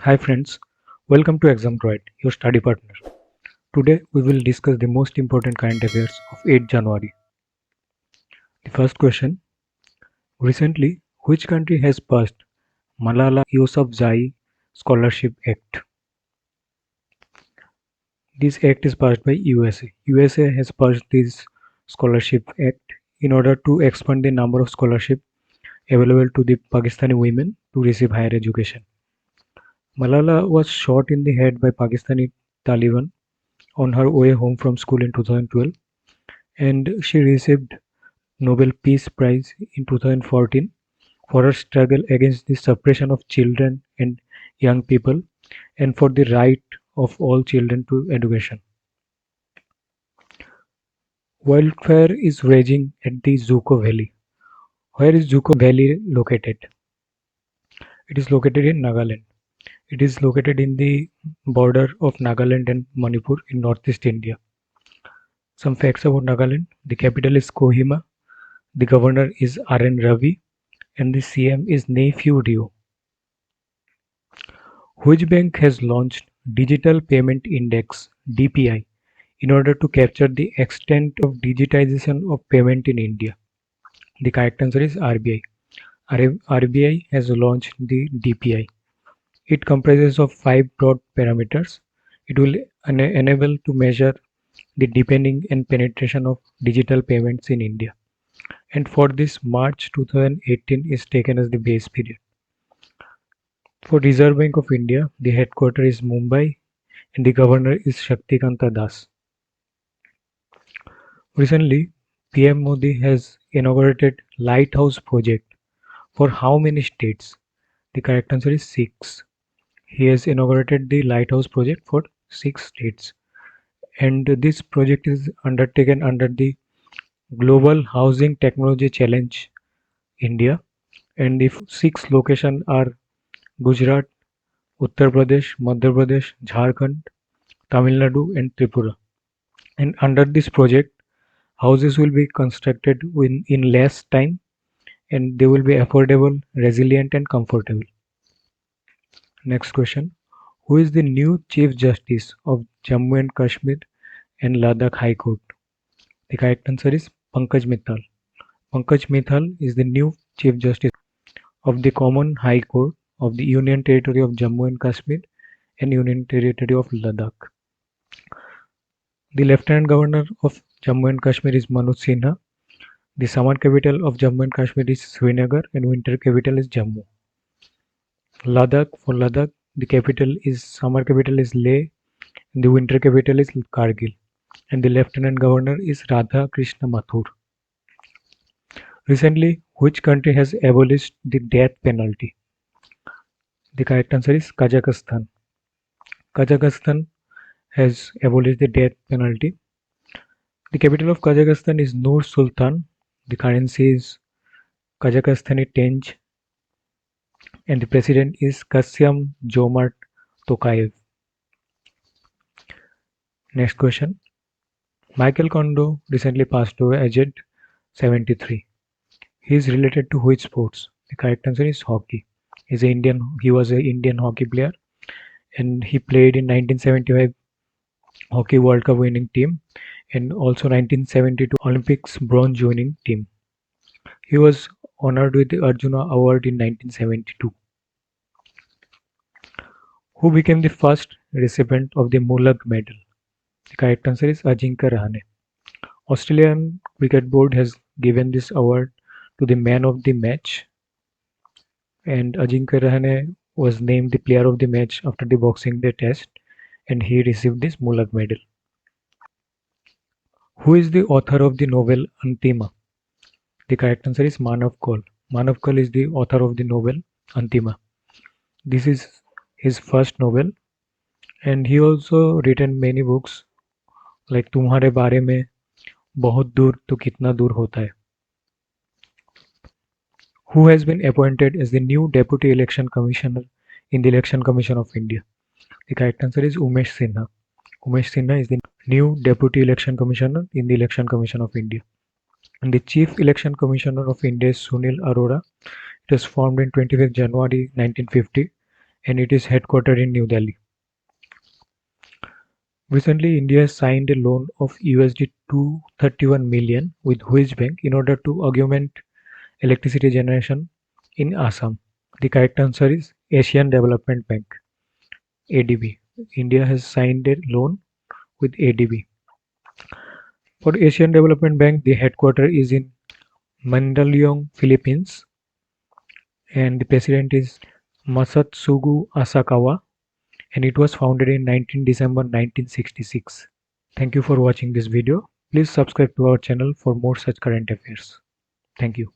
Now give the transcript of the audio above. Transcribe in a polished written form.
Hi friends, welcome to Exam Droid, your study partner. Today we will discuss the most important current affairs of 8 January. The first question: recently, which country has passed Malala Yousafzai Scholarship Act? This act is passed by USA. USA has passed this scholarship act in order to expand the number of scholarship available to the Pakistani women to receive higher education. Malala was shot in the head by Pakistani Taliban on her way home from school in 2012, and she received Nobel Peace Prize in 2014 for her struggle against the suppression of children and young people and for the right of all children to education. Wildfire is raging at the Zuko Valley. Where is Zuko Valley located? It is located in Nagaland. It is located in the border of Nagaland and Manipur in northeast India. Some facts about Nagaland: the capital is Kohima, the governor is R.N. Ravi, and the CM is Neiphiu Rio. Which bank has launched Digital Payment Index (DPI) in order to capture the extent of digitization of payment in India? The correct answer is RBI. RBI has launched the DPI. It comprises of 5 broad parameters. It will enable to measure the deepening and penetration of digital payments in India. And for this, March 2018 is taken as the base period. For Reserve Bank of India, the headquarters is Mumbai and the governor is Shaktikanta Das. Recently, PM Modi has inaugurated Lighthouse project for how many states? The correct answer is 6. He has inaugurated the Lighthouse project for 6 states. And this project is undertaken under the Global Housing Technology Challenge India, and the 6 locations are Gujarat, Uttar Pradesh, Madhya Pradesh, Jharkhand, Tamil Nadu and Tripura. And under this project, houses will be constructed in less time and they will be affordable, resilient and comfortable. Next question. Who is the new Chief Justice of Jammu and Kashmir and Ladakh High Court? The correct answer is Pankaj Mittal. Pankaj Mittal is the new Chief Justice of the Common High Court of the Union Territory of Jammu and Kashmir and Union Territory of Ladakh. The Lieutenant Governor of Jammu and Kashmir is Manoj Sinha. The summer capital of Jammu and Kashmir is Srinagar and winter capital is Jammu. For Ladakh, the summer capital is Leh and the winter capital is Kargil. And the Lieutenant Governor is Radha Krishna Mathur. Recently, which country has abolished the death penalty? The correct answer is Kazakhstan. Kazakhstan has abolished the death penalty. The capital of Kazakhstan is Nur Sultan. The currency is Kazakhstani tenge and the president is Kasyam Jomart Tokayev. Next question. Michael Kondo recently passed away aged 73. He is related to which sports? The correct answer is hockey. He was an Indian hockey player and he played in 1975 Hockey World Cup winning team and also 1972 Olympics bronze winning team. He was honored with the Arjuna Award in 1972. Who became the first recipient of the Mullag Medal? The correct answer is Ajinkya Rahane. Australian Cricket Board has given this award to the man of the match, and Ajinkya Rahane was named the player of the match after the Boxing Day test, and he received this Mullag Medal. Who is the author of the novel Antima? The correct answer is Manav Kaul. Manav Kaul is the author of the novel Antima. This is his first novel, and he also written many books like तुम्हारे बारे में, बहुत दूर तो कितना दूर होता है. Who has been appointed as the new Deputy Election Commissioner in the Election Commission of India? The correct answer is Umesh Sinha. Umesh Sinha is the new Deputy Election Commissioner in the Election Commission of India. And the Chief Election Commissioner of India is Sunil Arora. It was formed in 25th January 1950 and it is headquartered in New Delhi. Recently, India signed a loan of USD 231 million with Which Bank in order to augment electricity generation in Assam. The correct answer is Asian Development Bank, ADB. India has signed a loan with ADB. For Asian Development Bank, the headquarters is in Mandaluyong, Philippines, and the president is Masatsugu Asakawa, and it was founded in 19 December 1966. Thank you for watching this video. Please subscribe to our channel for more such current affairs. Thank you.